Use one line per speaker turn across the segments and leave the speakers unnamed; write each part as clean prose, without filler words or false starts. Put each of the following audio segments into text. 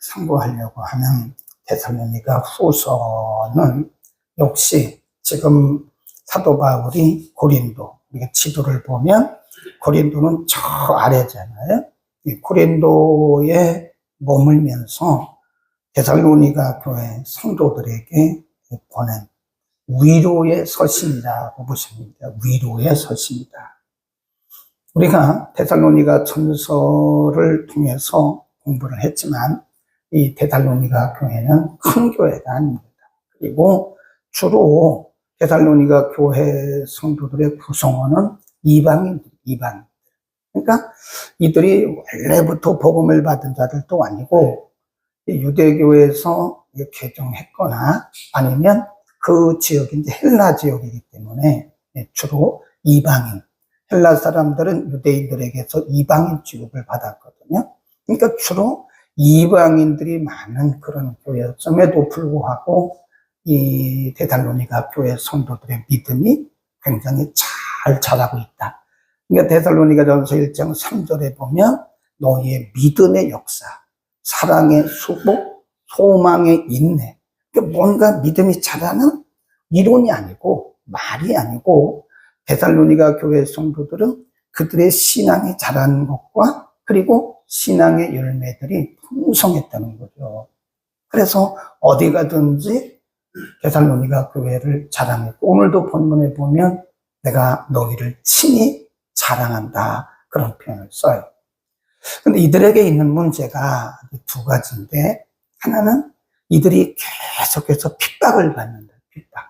상고하려고 하는 데살로니가 후서는 역시 지금 사도 바울이 고린도, 우리가 지도를 보면 고린도는 저 아래잖아요. 이 고린도에 머물면서 데살로니가 교회 성도들에게 보낸 위로의 서신이라고 보십니다. 위로의 서신이다. 우리가 데살로니가 전서를 통해서 공부를 했지만 이 데살로니가 교회는 큰 교회가 아닙니다. 그리고 주로 데살로니가 교회 성도들의 구성원은 이방인들. 그러니까 이들이 원래부터 복음을 받은 자들도 아니고 유대교에서 개종했거나 아니면 그 지역이 이제 헬라 지역이기 때문에 주로 이방인. 헬라 사람들은 유대인들에게서 이방인 취급을 받았거든요. 그러니까 주로 이방인들이 많은 그런 교회였음에도 불구하고 이 데살로니가 교회 성도들의 믿음이 굉장히 잘 자라고 있다. 그러니까 데살로니가전서 1장 3절에 보면 너희의 믿음의 역사, 사랑의 수복, 소망의 인내. 그러니까 뭔가 믿음이 자라는 이론이 아니고 말이 아니고 데살로니가 교회 성도들은 그들의 신앙이 자라는 것과 그리고 신앙의 열매들이 풍성했다는 거죠. 그래서 어디 가든지 데살로니가 교회를 자랑했고 오늘도 본문에 보면 내가 너희를 친히 자랑한다 그런 표현을 써요. 근데 이들에게 있는 문제가 두 가지인데 하나는 이들이 계속해서 핍박을 받는다. 핍박.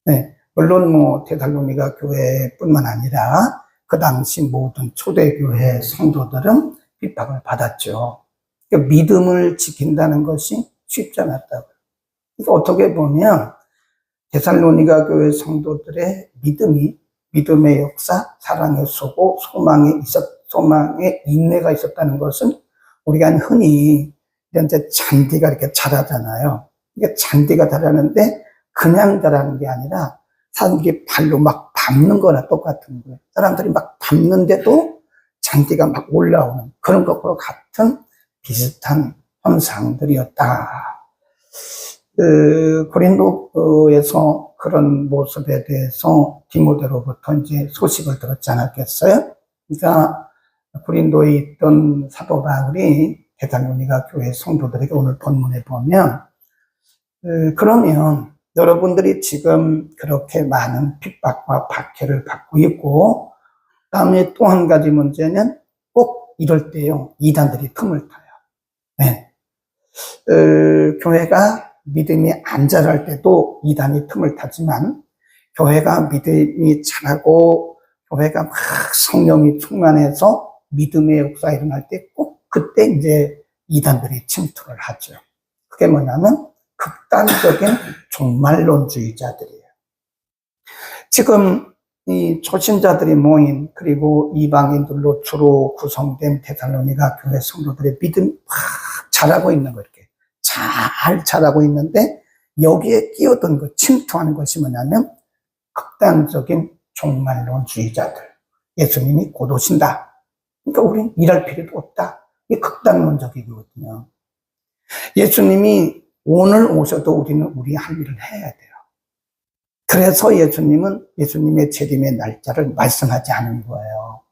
네, 물론 데살로니가 교회뿐만 아니라 그 당시 모든 초대교회 성도들은 핍박을 받았죠. 그러니까 믿음을 지킨다는 것이 쉽지 않았다고요. 그러니까 어떻게 보면 데살로니가 교회 성도들의 믿음의 역사, 사랑의 수고, 소망의 인내가 있었다는 것은 우리가 흔히 이제 잔디가 이렇게 자라잖아요. 이게 잔디가 자라는데 그냥 자라는 게 아니라 사람들이 발로 막 밟는 거나 똑같은 거예요. 사람들이 막 밟는데도 잔디가 막 올라오는 그런 것과 같은 비슷한 현상들이었다. 고린도에서 그런 모습에 대해서 디모데로부터 이제 소식을 들었지 않았겠어요? 그러니까 고린도에 있던 사도 바울이 데살로니가 교회 성도들에게 오늘 본문에 보면 그러면 여러분들이 지금 그렇게 많은 핍박과 박해를 받고 있고 다음에 또 한 가지 문제는 꼭 이럴 때요 이단들이 틈을 타요. 네. 교회가 믿음이 안 자랄 때도 이단이 틈을 타지만 교회가 믿음이 자라고 교회가 막 성령이 충만해서 믿음의 역사가 일어날 때 꼭 그때 이제 이단들이 침투를 하죠. 그게 뭐냐면 극단적인 종말론주의자들이에요. 지금 이 초신자들이 모인 그리고 이방인들로 주로 구성된 데살로니가 교회 성도들의 믿음이 막 자라고 있는 거 이렇게 잘 자라고 있는데 여기에 끼어든 거 침투하는 것이 뭐냐면 극단적인 종말론주의자들. 예수님이 곧 오신다. 그러니까 우리는 일할 필요도 없다. 이게 극단론적이거든요. 예수님이 오늘 오셔도 우리는 우리 할 일을 해야 돼요. 그래서 예수님의 재림의 날짜를 말씀하지 않은 거예요.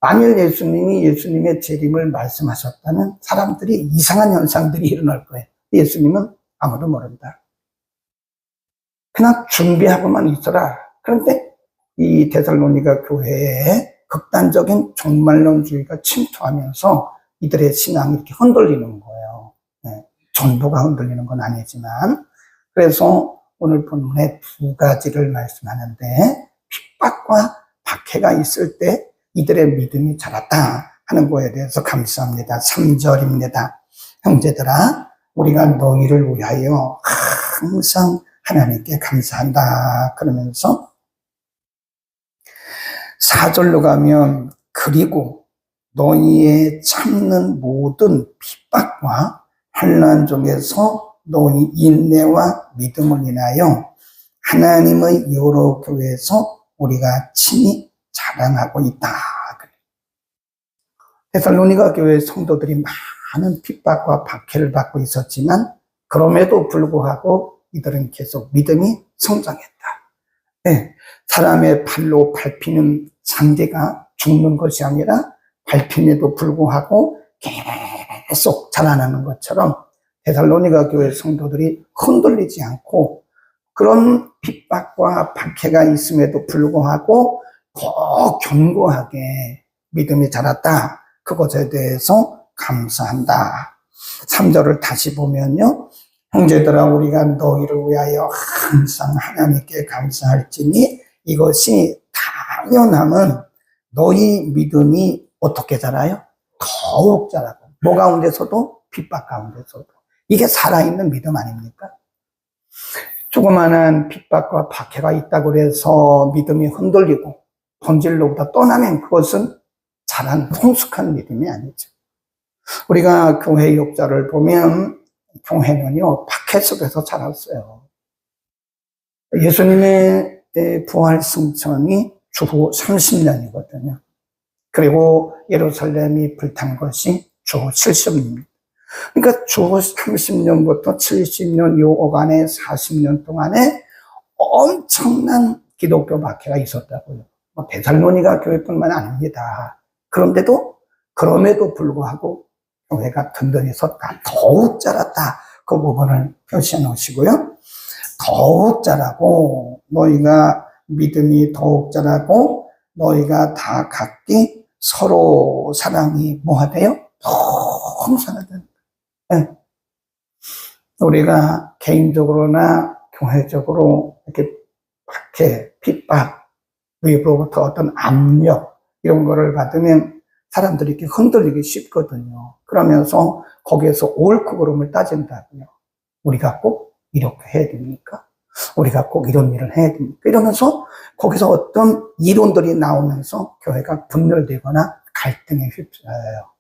만일 예수님이 예수님의 재림을 말씀하셨다면 사람들이 이상한 현상들이 일어날 거예요. 예수님은 아무도 모른다. 그냥 준비하고만 있어라. 그런데 이 데살로니가 교회에 극단적인 종말론주의가 침투하면서 이들의 신앙이 이렇게 흔들리는 거예요. 네, 전부가 흔들리는 건 아니지만 그래서 오늘 본문에 두 가지를 말씀하는데 핍박과 박해가 있을 때 이들의 믿음이 자랐다 하는 거에 대해서 감사합니다. 3절입니다. 형제들아 우리가 너희를 위하여 항상 하나님께 감사한다 그러면서 4절로 가면 그리고 너희의 참는 모든 핍박과 환난 중에서 너희 인내와 믿음을 인하여 하나님의 여러 교회에서 우리가 친히 자랑하고 있다. 데살로니가 교회 성도들이 많은 핍박과 박해를 받고 있었지만 그럼에도 불구하고 이들은 계속 믿음이 성장했다. 네, 사람의 발로 밟히는 상대가 죽는 것이 아니라 밟힘에도 불구하고 계속 자라나는 것처럼 데살로니가 교회 성도들이 흔들리지 않고 그런 핍박과 박해가 있음에도 불구하고 더 견고하게 믿음이 자랐다. 그것에 대해서 감사한다. 3절을 다시 보면요. 형제들아 우리가 너희를 위하여 항상 하나님께 감사할지니 이것이 당연함은 너희 믿음이 어떻게 자라요? 더욱 자라고. 뭐 가운데서도? 핍박 가운데서도. 이게 살아있는 믿음 아닙니까? 조그마한 핍박과 박해가 있다고 해서 믿음이 흔들리고 본질로부터 떠나면 그것은 자란 성숙한 믿음이 아니죠. 우리가 교회 역사를 보면 교회는요 박해 속에서 자랐어요. 예수님의 부활 승천이 주후 30년이거든요. 그리고 예루살렘이 불탄 것이 주후 70년입니다. 그러니까 주후 30년부터 70년 요 어간의 40년 동안에 엄청난 기독교 박해가 있었다고요. 데살로니가 교회뿐만 아닙니다. 그럼에도 불구하고 교회가 든든히 섰다. 더욱 자랐다. 그 부분을 표시해 놓으시고요. 더욱 자라고 너희가 믿음이 더욱 자라고 너희가 다 각기 서로 사랑이 뭐하대요? 풍성하다. 네. 우리가 개인적으로나 교회적으로 이렇게 박해, 핍박, 외부로부터 어떤 압력 이런 거를 받으면 사람들이 이렇게 흔들리기 쉽거든요. 그러면서 거기에서 옳고 그름을 따진다고요. 우리가 꼭 이렇게 해야 됩니까? 우리가 꼭 이런 일을 해야 됩니까? 이러면서 거기서 어떤 이론들이 나오면서 교회가 분열되거나 갈등에 휩싸여요.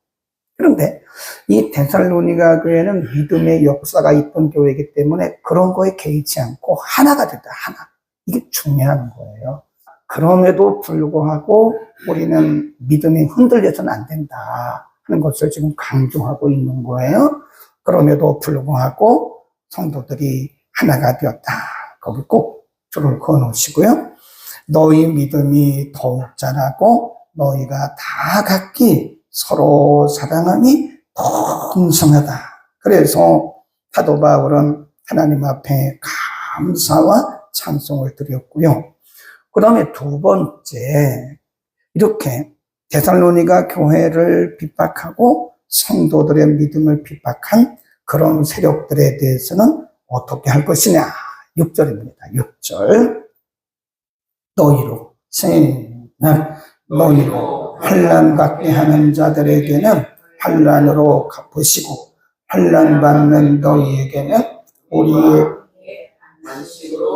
그런데 이 데살로니가 교회는 믿음의 역사가 있던 교회이기 때문에 그런 거에 개의치 않고 하나가 됐다. 하나. 이게 중요한 거예요. 그럼에도 불구하고 우리는 믿음이 흔들려서는 안 된다 하는 것을 지금 강조하고 있는 거예요. 그럼에도 불구하고 성도들이 하나가 되었다. 거기 꼭 줄을 그어 놓으시고요. 너희 믿음이 더욱 자라고 너희가 다 각기 서로 사랑함이 풍성하다. 그래서 사도 바울은 하나님 앞에 감사와 찬송을 드렸고요. 그 다음에 두 번째, 이렇게 데살로니가 교회를 핍박하고 성도들의 믿음을 핍박한 그런 세력들에 대해서는 어떻게 할 것이냐. 6절입니다. 6절. 너희로 너희로 환난 받게 하는 자들에게는 환난으로 갚으시고 환난 받는 너희에게는 우리의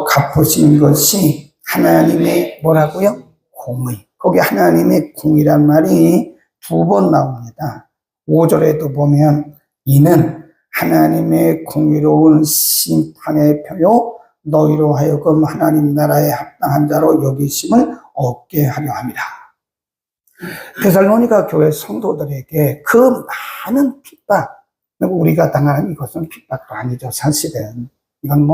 갚으신 것이 하나님의 뭐라고요? 공의. 거기 하나님의 공의란 말이 두 번 나옵니다. 5절에도 보면 이는 하나님의 공의로운 심판의 표요 너희로 하여금 하나님 나라에 합당한 자로 여기심을 얻게 하려 함이라. 데살로니가 교회 성도들에게 그 많은 핍박, 우리가 당하는 이것은 핍박도 아니죠. 사실은 이건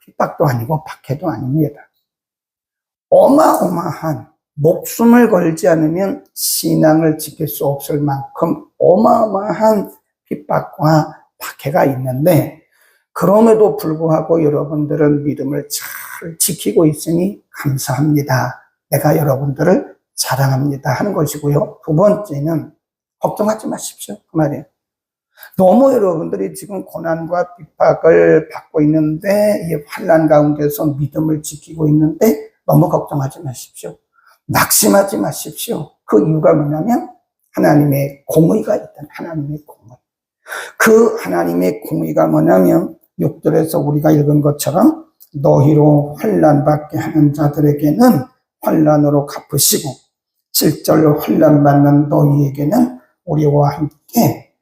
핍박도 아니고 박해도 아닙니다. 어마어마한 목숨을 걸지 않으면 신앙을 지킬 수 없을 만큼 어마어마한 핍박과 박해가 있는데 그럼에도 불구하고 여러분들은 믿음을 잘 지키고 있으니 감사합니다. 내가 여러분들을 사랑합니다 하는 것이고요. 두 번째는 걱정하지 마십시오. 그 말이에요. 너무 여러분들이 지금 고난과 핍박을 받고 있는데 이 환난 가운데서 믿음을 지키고 있는데 너무 걱정하지 마십시오. 낙심하지 마십시오. 그 이유가 뭐냐면 하나님의 공의가 있다. 하나님의 공의. 그 하나님의 공의가 뭐냐면 6절에서 우리가 읽은 것처럼 너희로 환난 받게 하는 자들에게는 환난으로 갚으시고 7절로 환난 받는 너희에게는 우리와 함께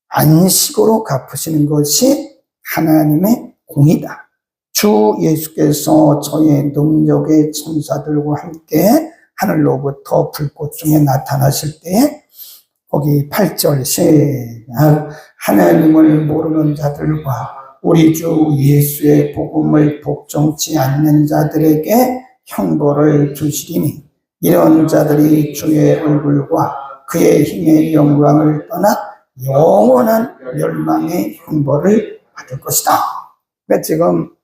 안식으로 갚으시는 것이 하나님의 공의다. 주 예수께서 저의 능력의 천사들과 함께 하늘로부터 불꽃 중에 나타나실 때에 거기 8절 시작 하나님을 모르는 자들과 우리 주 예수의 복음을 복종치 않는 자들에게 형벌을 주시리니 이런 자들이 주의 얼굴과 그의 힘의 영광을 떠나 영원한 멸망의 형벌을 받을 것이다. 그러니까 지금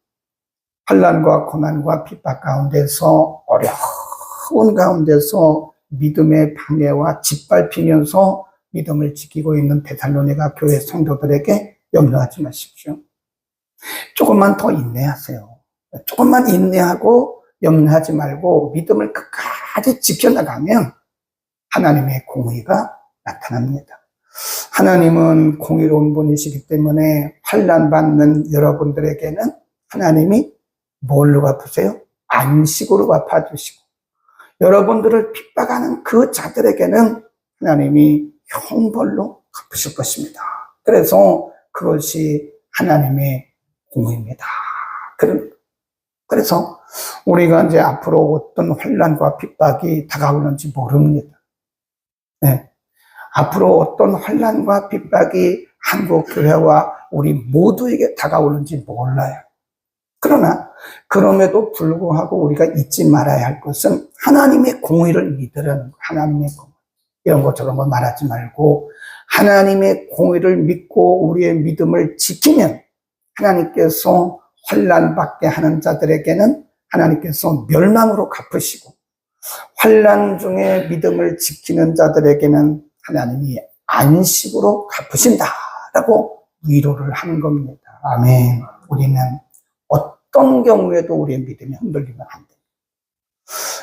환난과 고난과 핍박 가운데서 어려운 가운데서 믿음의 방해와 짓밟히면서 믿음을 지키고 있는 데살로니가 교회 성도들에게 염려하지 마십시오. 조금만 더 인내하세요. 조금만 인내하고 염려하지 말고 믿음을 끝까지 지켜나가면 하나님의 공의가 나타납니다. 하나님은 공의로운 분이시기 때문에 환난 받는 여러분들에게는 하나님이 뭘로 갚으세요? 안식으로 갚아주시고, 여러분들을 핍박하는 그 자들에게는 하나님이 형벌로 갚으실 것입니다. 그래서 그것이 하나님의 공의입니다. 그래서 우리가 이제 앞으로 어떤 환난과 핍박이 다가오는지 모릅니다. 네. 앞으로 어떤 환난과 핍박이 한국 교회와 우리 모두에게 다가오는지 몰라요. 그러나 그럼에도 불구하고 우리가 잊지 말아야 할 것은 하나님의 공의를 믿으라는 거예요. 하나님의 공의. 이런 것처럼 말하지 말고 하나님의 공의를 믿고 우리의 믿음을 지키면 하나님께서 환난받게 하는 자들에게는 하나님께서 멸망으로 갚으시고, 환난 중에 믿음을 지키는 자들에게는 하나님이 안식으로 갚으신다라고 위로를 하는 겁니다. 아멘. 우리는 어떤 경우에도 우리의 믿음이 흔들리면 안 됩니다.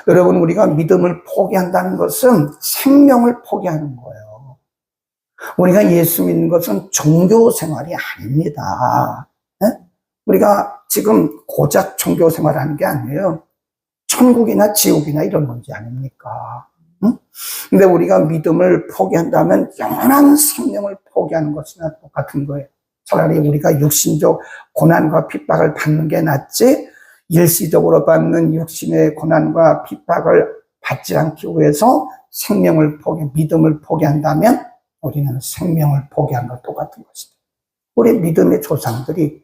여러분, 우리가 믿음을 포기한다는 것은 생명을 포기하는 거예요. 우리가 예수 믿는 것은 종교 생활이 아닙니다. 네? 우리가 지금 고작 종교 생활을 하는 게 아니에요. 천국이나 지옥이나 이런 문제 아닙니까? 응? 근데 우리가 믿음을 포기한다면 영원한 생명을 포기하는 것이나 똑같은 거예요. 차라리 우리가 육신적 고난과 핍박을 받는 게 낫지, 일시적으로 받는 육신의 고난과 핍박을 받지 않기 위해서 믿음을 포기한다면 우리는 생명을 포기한 것 똑같은 것이다. 우리 믿음의 조상들이,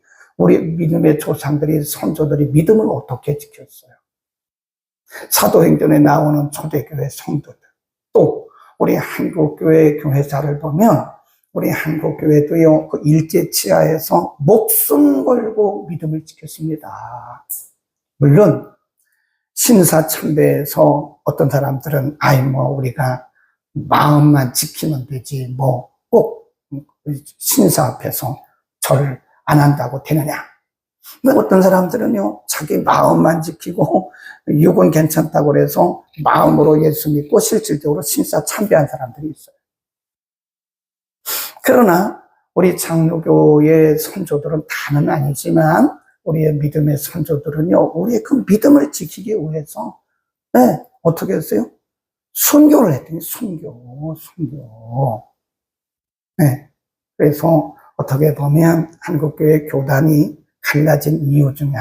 선조들이 믿음을 어떻게 지켰어요? 사도행전에 나오는 초대교회 성도들, 또 우리 한국교회 교회사를 보면 우리 한국교회도요, 그 일제치하에서 목숨 걸고 믿음을 지켰습니다. 물론 신사참배에서 어떤 사람들은 우리가 마음만 지키면 되지 꼭 신사 앞에서 절을 안 한다고 되느냐. 근데 어떤 사람들은요, 자기 마음만 지키고 육은 괜찮다고 그래서 마음으로 예수 믿고 실질적으로 신사 참배한 사람들이 있어요. 그러나 우리 장로교의 선조들은 다는 아니지만 우리의 믿음의 선조들은요, 우리의 그 믿음을 지키기 위해서 어떻게 했어요? 순교를 했더니 순교. 그래서 어떻게 보면 한국교회 교단이 갈라진 이유 중에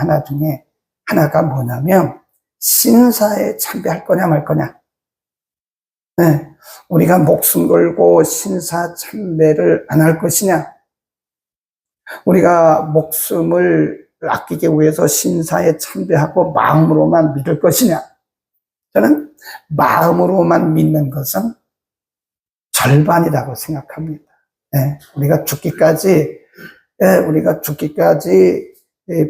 하나가 뭐냐면 신사에 참배할 거냐 말 거냐. 우리가 목숨 걸고 신사 참배를 안 할 것이냐, 우리가 목숨을 아끼기 위해서 신사에 참배하고 마음으로만 믿을 것이냐. 저는 마음으로만 믿는 것은 절반이라고 생각합니다. 우리가 죽기까지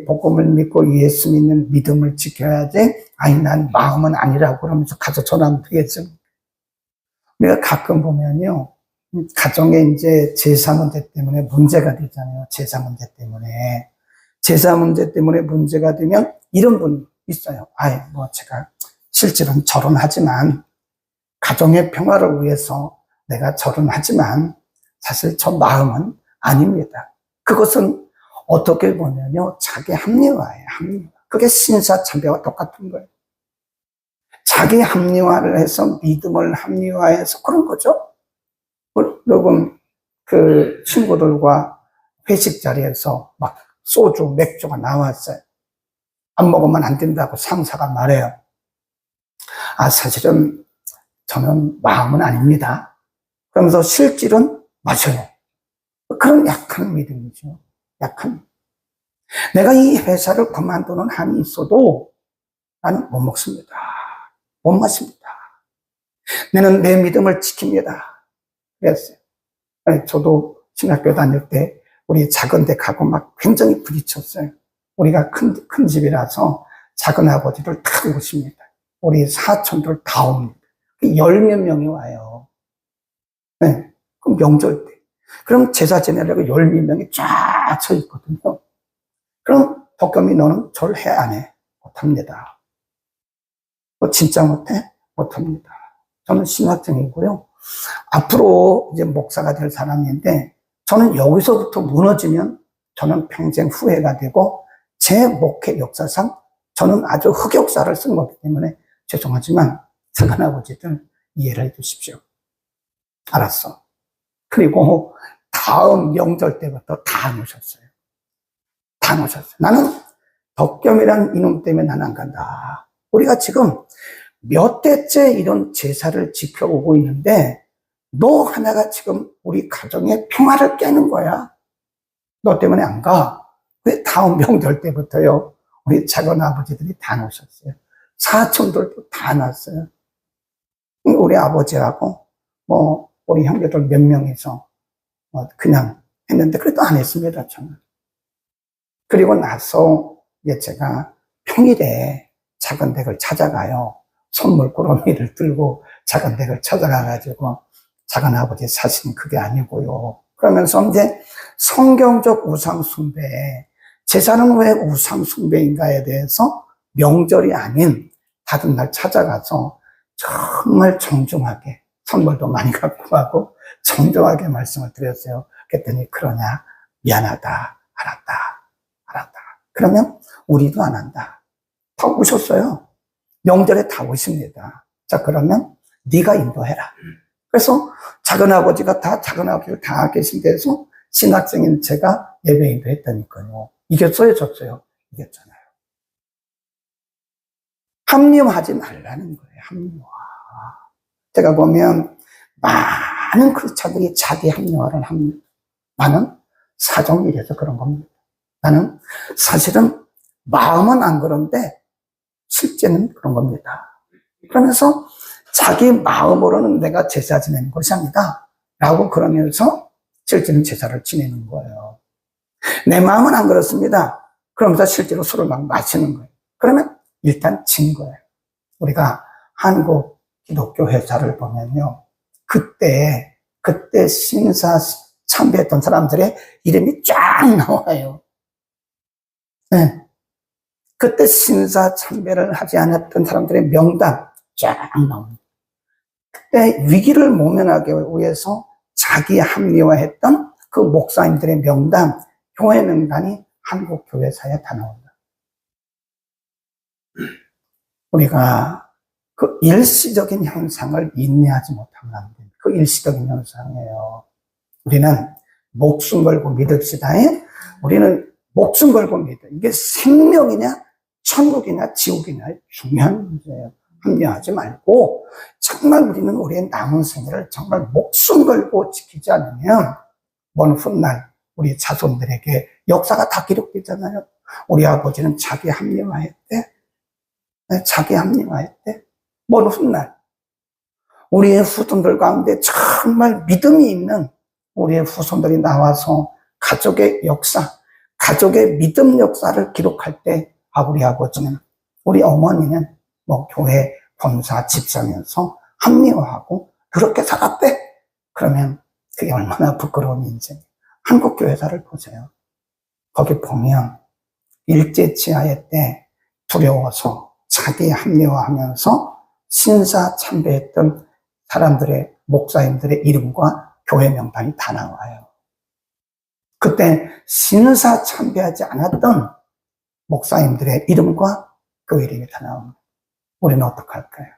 복음을 믿고 예수 믿는 믿음을 지켜야지, 난 마음은 아니라고 그러면서 가서 전하면 되겠죠. 우리가 가끔 보면요, 가정에 이제 제사 문제 때문에 문제가 되잖아요. 제사 문제 때문에 문제가 되면 이런 분 있어요. 제가 실제로는 결혼하지만, 가정의 평화를 위해서 내가 결혼하지만 사실 저 마음은 아닙니다. 그것은 어떻게 보면요, 자기 합리화예요. 그게 신사참배와 똑같은 거예요. 자기 합리화를 해서 믿음을 합리화해서 그런 거죠. 여러분, 그 친구들과 회식 자리에서 막 소주, 맥주가 나왔어요. 안 먹으면 안 된다고 상사가 말해요. 사실은 저는 마음은 아닙니다. 그러면서 실질은 마셔요. 그런 약한 믿음이죠. 약한. 내가 이 회사를 그만두는 한이 있어도 나는 못 먹습니다. 못 마십니다. 나는 내 믿음을 지킵니다. 그랬어요. 저도 신학교 다닐 때 우리 작은 데 가고 막 굉장히 부딪혔어요. 우리가 큰 집이라서 작은 아버지들 다 오십니다. 우리 사촌들 다 옵니다. 10몇 명이 와요. 네. 그럼 명절 때. 그럼 제사 지내려고 10몇 명이 쫙 서 있거든요. 그럼 덕겸이 너는 절 해, 안 해? 못합니다. 진짜 못해? 못합니다. 저는 신학생이고요. 앞으로 이제 목사가 될 사람인데, 저는 여기서부터 무너지면 저는 평생 후회가 되고, 제 목회 역사상 저는 아주 흑역사를 쓴 거기 때문에 죄송하지만 작은 아버지들 이해를 해 주십시오. 알았어. 그리고 다음 명절 때부터 다 안 오셨어요. 다 안 오셨어요. 나는 덕겸이란 이놈 때문에 나는 안 간다. 우리가 지금 몇 대째 이런 제사를 지켜오고 있는데 너 하나가 지금 우리 가정의 평화를 깨는 거야. 너 때문에 안 가. 왜 다음 명절 때부터요. 우리 작은 아버지들이 다 나오셨어요. 사촌들도 다 났어요. 우리 아버지하고 우리 형제들 몇 명이서 그냥 했는데 그래도 안 했습니다. 저는. 그리고 나서 이제 제가 평일에 작은 댁을 찾아가요. 선물 꾸러미를 들고 작은 댁을 찾아가가지고 작은 아버지 사실은 그게 아니고요. 그러면서 이제 성경적 우상숭배, 제사는 왜 우상숭배인가에 대해서 명절이 아닌 다른 날 찾아가서 정말 정중하게 선물도 많이 갖고 가고 정중하게 말씀을 드렸어요. 그랬더니 그러냐? 미안하다. 알았다. 그러면 우리도 안 한다. 다 오셨어요. 명절에 다 오십니다. 자, 그러면 네가 인도해라. 그래서 작은 아버지가 작은 아버지를 다 계신 데서 신학생인 제가 예배 인도했다니까요. 이겼어요, 졌어요? 이겼잖아요. 합리화하지 말라는 거예요, 합리화. 제가 보면 많은 크리스찬들이 자기 합리화를 합니다. 나는 사정이 이래서 그런 겁니다. 나는 사실은 마음은 안 그런데 실제는 그런 겁니다. 그러면서 자기 마음으로는 내가 제사 지내는 것이 아니다 라고 그러면서 실제는 제사를 지내는 거예요. 내 마음은 안 그렇습니다. 그러면서 실제로 술을 막 마시는 거예요. 그러면 일단 진 거예요. 우리가 한국 기독교 회사를 보면요. 그때 신사 참배했던 사람들의 이름이 쫙 나와요. 네. 그때 신사 참배를 하지 않았던 사람들의 명단 쫙 나옵니다. 그때 위기를 모면하기 위해서 자기 합리화했던 그 목사님들의 명단, 교회 명단이 한국 교회사에 다 나온다. 우리가 그 일시적인 현상을 인내하지 못하면 안 돼요. 그 일시적인 현상이에요. 우리는 목숨 걸고 믿읍시다. 우리는 목숨 걸고 믿어. 이게 생명이냐, 천국이냐, 지옥이냐 중요한 문제예요. 합리화하지 말고 정말 우리는 우리의 남은 생애를 정말 목숨 걸고 지키지 않으면 먼 훗날 우리 자손들에게 역사가 다 기록되잖아요. 우리 아버지는 자기 합리화했대. 자기 합리화했대. 먼 훗날 우리의 후손들 가운데 정말 믿음이 있는 우리의 후손들이 나와서 가족의 역사, 가족의 믿음 역사를 기록할 때 우리 아버지는, 우리 어머니는 교회 권사 집사면서 합리화하고 그렇게 살았대. 그러면 그게 얼마나 부끄러운 인생. 한국 교회사를 보세요. 거기 보면 일제치하의 때 두려워서 자기 합리화하면서 신사 참배했던 사람들의 목사님들의 이름과 교회 명단이 다 나와요. 그때 신사 참배하지 않았던 목사님들의 이름과 그 이름이 다 나옵니다. 우리는 어떡할까요?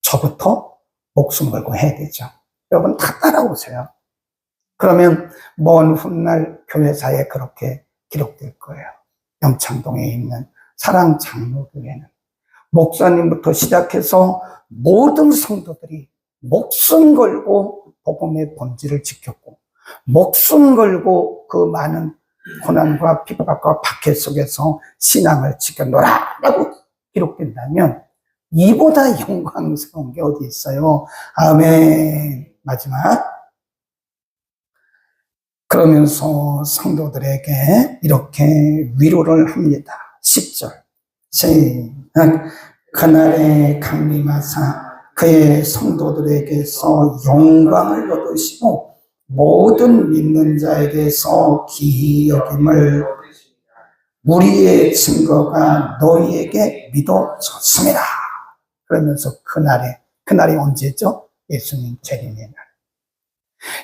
저부터 목숨 걸고 해야 되죠. 여러분 다 따라오세요. 그러면 먼 훗날 교회사에 그렇게 기록될 거예요. 염창동에 있는 사랑장로교회는 목사님부터 시작해서 모든 성도들이 목숨 걸고 복음의 본질을 지켰고 목숨 걸고 그 많은 고난과 핍박과 박해 속에서 신앙을 지켜노라라고 기록된다면 이보다 영광스러운 게 어디 있어요? 아멘. 마지막. 그러면서 성도들에게 이렇게 위로를 합니다. 10절. 시작. 그날에 강림하사 그의 성도들에게서 영광을 얻으시고 모든 믿는 자에게서 기히 여김을 우리의 증거가 너희에게 믿어졌습니다. 그러면서 그날이 언제죠? 예수님 재림의 날.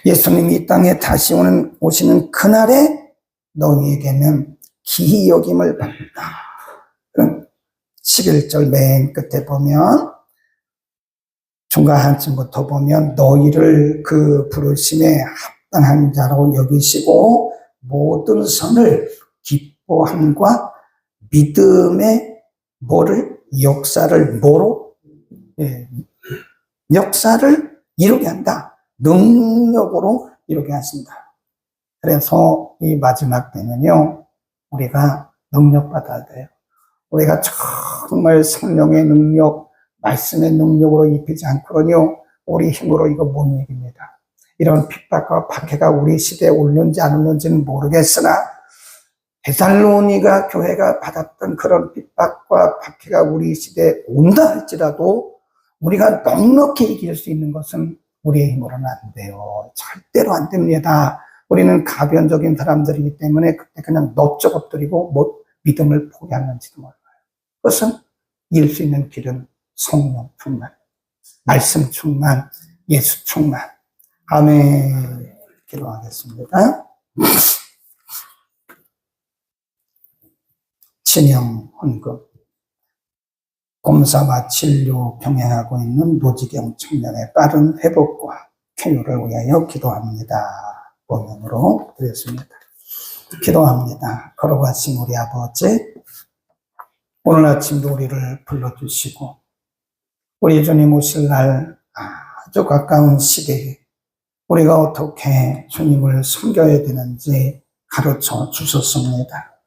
예수님이 이 땅에 다시 오시는 그날에 너희에게는 기히 여김을 받는다. 그럼 11절 맨 끝에 보면 중간 한쯤부터 보면 너희를 그 부르심에 합당한 자로 여기시고 모든 선을 기뻐함과 믿음의 역사를 역사를 이루게 한다. 능력으로 이루게 하신다. 그래서 이 마지막 때는요, 우리가 능력받아야 돼요. 우리가 정말 성령의 능력, 말씀의 능력으로 입히지 않고는요, 우리 힘으로 이거 못 이깁니다. 이런 핍박과 박해가 우리 시대에 올는지 안 올는지는 모르겠으나, 데살로니가 교회가 받았던 그런 핍박과 박해가 우리 시대에 온다 할지라도, 우리가 넉넉히 이길 수 있는 것은 우리의 힘으로는 안 돼요. 절대로 안 됩니다. 우리는 가변적인 사람들이기 때문에 그때 그냥 넙적 엎드리고 믿음을 포기하는지도 몰라요. 그것은 이길 수 있는 길은 성령 충만, 말씀 충만, 예수 충만. 아멘. 기도하겠습니다. 진영 헌금, 검사와 진료 병행하고 있는 노지경 청년의 빠른 회복과 쾌유를 위하여 기도합니다. 본문으로 드렸습니다. 기도합니다. 걸어가신 우리 아버지, 오늘 아침도 우리를 불러주시고 우리 주님 오실 날 아주 가까운 시대에 우리가 어떻게 주님을 섬겨야 되는지 가르쳐 주셨습니다.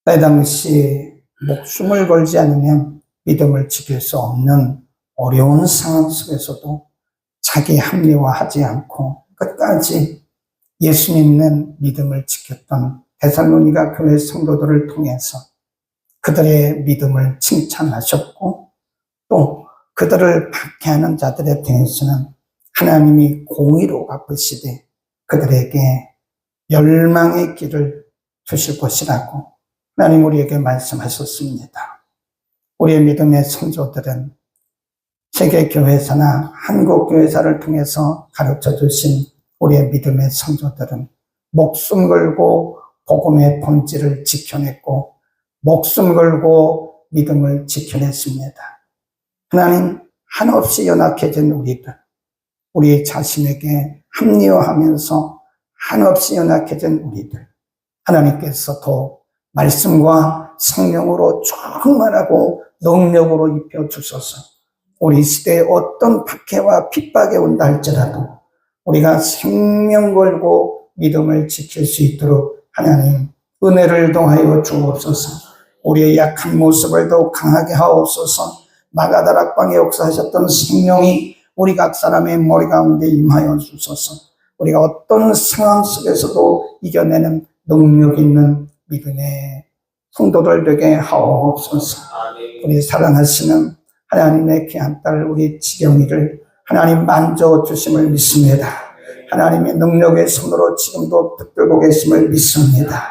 그 당시 목숨을 걸지 않으면 믿음을 지킬 수 없는 어려운 상황 속에서도 자기 합리화하지 않고 끝까지 예수 믿는 믿음을 지켰던 데살로니가 교회 성도들을 통해서 그들의 믿음을 칭찬하셨고 또 그들을 박해하는 자들에 대해서는 하나님이 공의로 갚으시되 그들에게 열망의 길을 주실 것이라고 하나님 우리에게 말씀하셨습니다. 우리의 믿음의 성도들은 세계교회사나 한국교회사를 통해서 가르쳐 주신 우리의 믿음의 성도들은 목숨 걸고 복음의 본질을 지켜냈고 목숨 걸고 믿음을 지켜냈습니다. 하나님 한없이 연약해진 우리들, 우리 자신에게 합리화하면서 한없이 연약해진 우리들, 하나님께서 더 말씀과 성령으로 충만하고 능력으로 입혀주셔서 우리 시대에 어떤 박해와 핍박이 온다 할지라도 우리가 생명 걸고 믿음을 지킬 수 있도록 하나님 은혜를 더하여 주옵소서. 우리의 약한 모습을 더욱 강하게 하옵소서. 마가다락방에 역사하셨던 성령이 우리 각 사람의 머리 가운데 임하여 주소서. 우리가 어떤 상황 속에서도 이겨내는 능력 있는 믿음의 성도들 되게 하옵소서. 우리 사랑하시는 하나님의 귀한 딸 우리 지경이를 하나님 만져주심을 믿습니다. 하나님의 능력의 손으로 지금도 붙들고 계심을 믿습니다.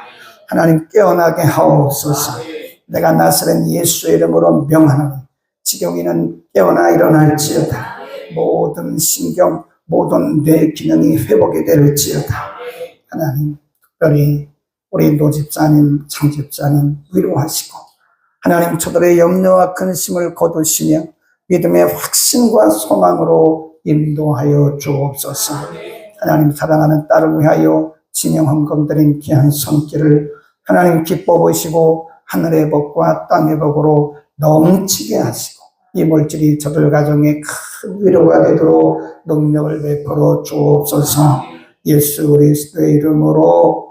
하나님 깨어나게 하옵소서. 내가 나사렛 예수의 이름으로 명하노니 지경이는 깨어나 일어날지어다. 모든 신경, 모든 뇌 기능이 회복이 될지어다. 하나님 특별히 우리 노집사님, 창집사님 위로하시고 하나님 저들의 염려와 근심을 거두시며 믿음의 확신과 소망으로 인도하여 주옵소서. 하나님 사랑하는 딸을 위하여 진영헌금 드린 귀한 손길을 하나님 기뻐 보시고 하늘의 복과 땅의 복으로 넘치게 하시고 이 물질이 저들 가정에 큰 위로가 되도록 능력을 베풀어 주옵소서. 예수 그리스도의 이름으로